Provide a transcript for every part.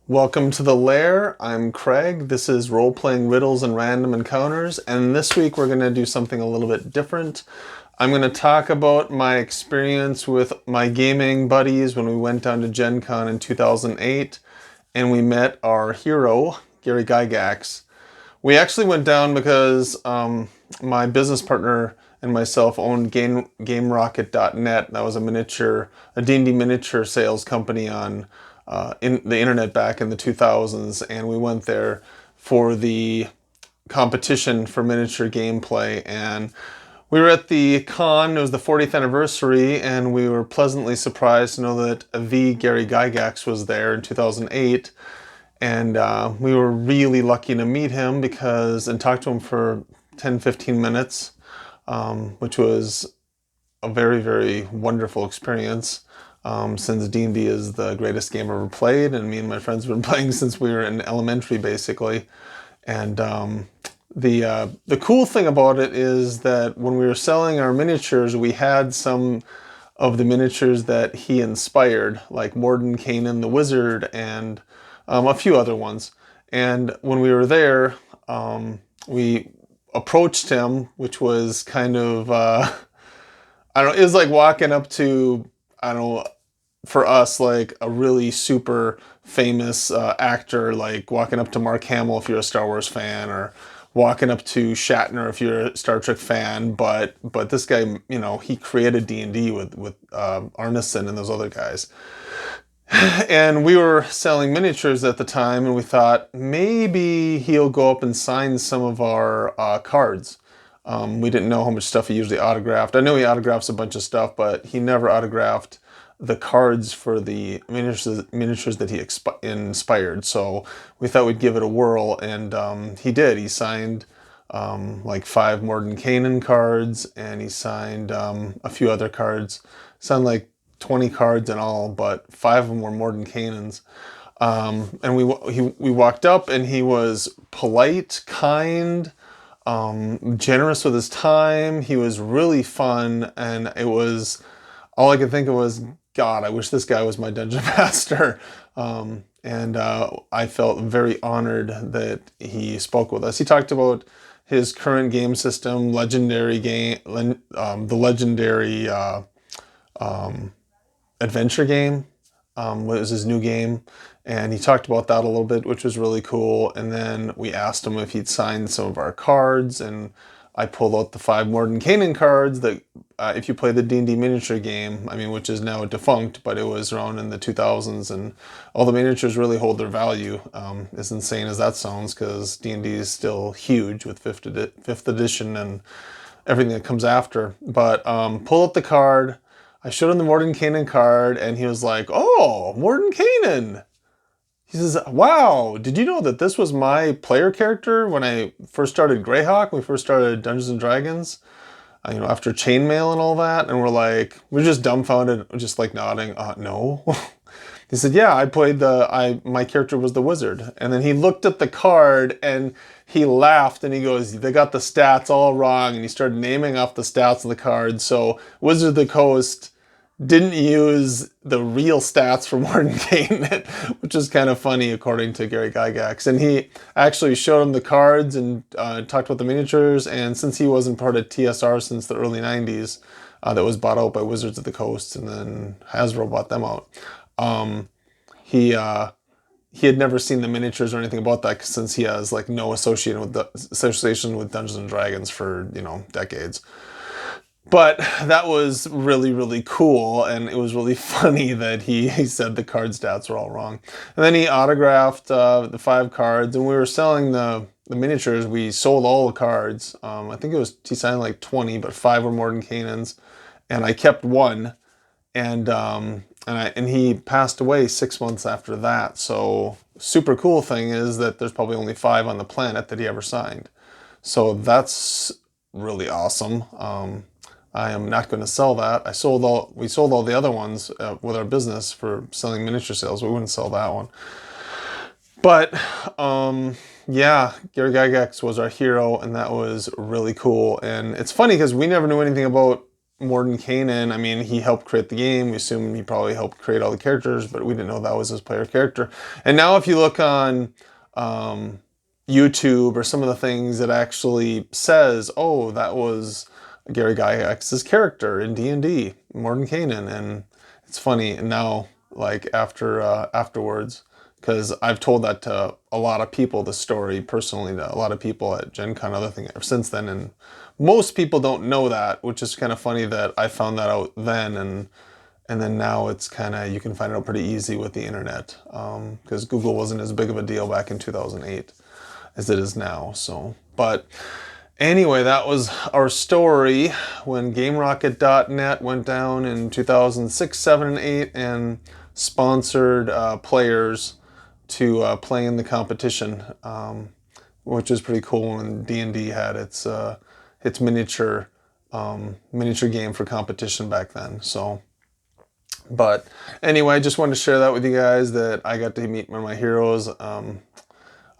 Welcome to the Lair. I'm Craig. This is role-playing riddles and random encounters, and this week we're going to do something a little bit different. I'm going to talk about my experience with my gaming buddies when we went down to Gen Con in 2008 and we met our hero, Gary Gygax. We actually went down because my business partner and myself owned GameRocket.net. That was a D&D miniature sales company on in the internet back in the 2000s, and we went there for the competition for miniature gameplay. And we were at the con. It was the 40th anniversary, and we were pleasantly surprised to know that Gary Gygax was there in 2008. And we were really lucky to meet him and talk to him for 10-15 minutes, which was a very, very wonderful experience. Since D&D is the greatest game I've ever played, and me and my friends have been playing since we were in elementary, basically. And the cool thing about it is that when we were selling our miniatures, we had some of the miniatures that he inspired, like Mordenkainen the Wizard and a few other ones. And when we were there, we approached him, which was kind of, I don't know, it was like walking up to, I don't know, for us, like a really super famous actor, like walking up to Mark Hamill if you're a Star Wars fan, or walking up to Shatner if you're a Star Trek fan. But this guy, you know, he created D&D with Arneson and those other guys. And we were selling miniatures at the time, and we thought maybe he'll go up and sign some of our cards. We didn't know how much stuff he usually autographed. I know he autographs a bunch of stuff, but he never autographed the cards for the miniatures that he inspired. So we thought we'd give it a whirl, and he did. He signed like 5 Mordenkainen cards, and he signed a few other cards. Signed like 20 cards in all, but 5 of them were Mordenkainen's. And we walked up, and he was polite, kind, generous with his time. He was really fun, and it was all I could think of was, God, I wish this guy was my dungeon master. And I felt very honored that he spoke with us. He talked about his current game system, legendary game, the legendary adventure game was his new game, and he talked about that a little bit, which was really cool. And then we asked him if he'd signed some of our cards, and I pulled out the 5 Mordenkainen cards that if you play the D&D miniature game, I mean, which is now defunct, but it was around in the 2000s, and all the miniatures really hold their value. As insane as that sounds, because D&D is still huge with 5th edition and everything that comes after. But pull up the card. I showed him the Mordenkainen card, and he was like, "Oh, Mordenkainen." He says, "Wow, did you know that this was my player character when I first started Greyhawk, when we first started Dungeons and Dragons? You know, after Chainmail and all that." And we're just dumbfounded, just like nodding, no. He said, "Yeah, my character was the wizard." And then he looked at the card and he laughed and he goes, "They got the stats all wrong." And he started naming off the stats of the card. So Wizard of the Coast didn't use the real stats for Mordenkainen, which is kind of funny according to Gary Gygax. And he actually showed him the cards and talked about the miniatures. And since he wasn't part of TSR since the early 90s, that was bought out by Wizards of the Coast, and then Hasbro bought them out. He had never seen the miniatures or anything about that, since he has like no association with Dungeons and Dragons for, you know, decades. But that was really, really cool, and it was really funny that he said the card stats were all wrong. And then he autographed the 5 cards, and we were selling the miniatures. We sold all the cards. I think he signed like 20, but 5 were Mordenkainen's, and I kept 1. And he passed away 6 months after that. So super cool thing is that there's probably only 5 on the planet that he ever signed. So that's really awesome. I am not going to sell that. We sold all the other ones with our business for selling miniature sales. We wouldn't sell that one. But yeah, Gary Gygax was our hero, and that was really cool. And it's funny because we never knew anything about Mordenkainen, I mean, he helped create the game. We assume he probably helped create all the characters, but we didn't know that was his player character. And now if you look on YouTube or some of the things, it actually says, oh, that was Gary Gygax's character in D&D, Mordenkainen. And it's funny now, like afterwards, because I've told that to a lot of people, the story personally, to a lot of people at Gen Con, other thing since then, and most people don't know that, which is kind of funny that I found that out then, and then now it's kind of, you can find it out pretty easy with the internet, because Google wasn't as big of a deal back in 2008 as it is now. So, but anyway, that was our story when GameRocket.net went down in 2006, 7, and 8 and sponsored players to play in the competition, which is pretty cool when D&D had its miniature game for competition back then. So, but anyway, I just wanted to share that with you guys, that I got to meet one of my heroes.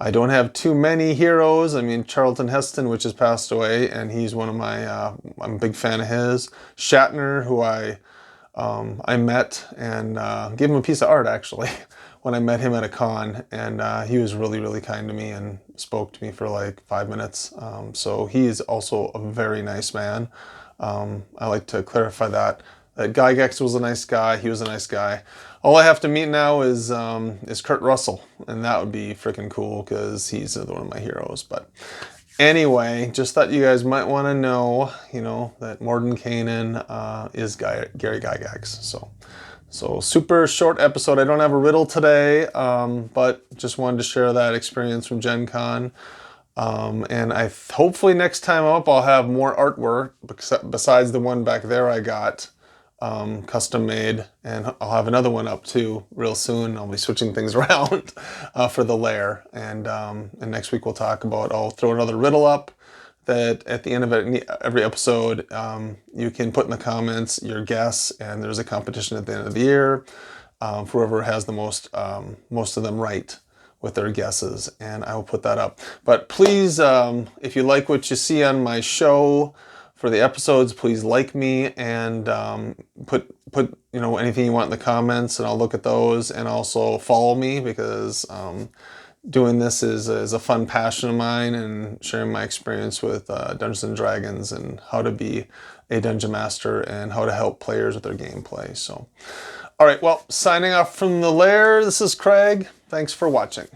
I don't have too many heroes. I mean, Charlton Heston, which has passed away, and he's one of my, I'm a big fan of his. Shatner, who I met and gave him a piece of art, actually, when I met him at a con, and he was really, really kind to me and spoke to me for like 5 minutes. So he is also a very nice man. I like to clarify that Gygax was a nice guy. He was a nice guy. All I have to meet now is Kurt Russell, and that would be freaking cool because he's one of my heroes. But anyway, just thought you guys might want to know, that Mordenkainen is Gary Gygax. So super short episode. I don't have a riddle today, but just wanted to share that experience from Gen Con. And hopefully next time up I'll have more artwork besides the one back there I got custom made, and I'll have another one up too real soon. I'll be switching things around for the lair, and next week we'll talk about, I'll throw another riddle up that at the end of every episode you can put in the comments your guess, and there's a competition at the end of the year for whoever has the most of them right with their guesses, and I will put that up. But please, if you like what you see on my show for the episodes, please like me and put anything you want in the comments, and I'll look at those, and also follow me, because doing this is a fun passion of mine, and sharing my experience with Dungeons and Dragons and how to be a dungeon master and how to help players with their gameplay. So, all right, well, signing off from the lair, this is Craig. Thanks for watching.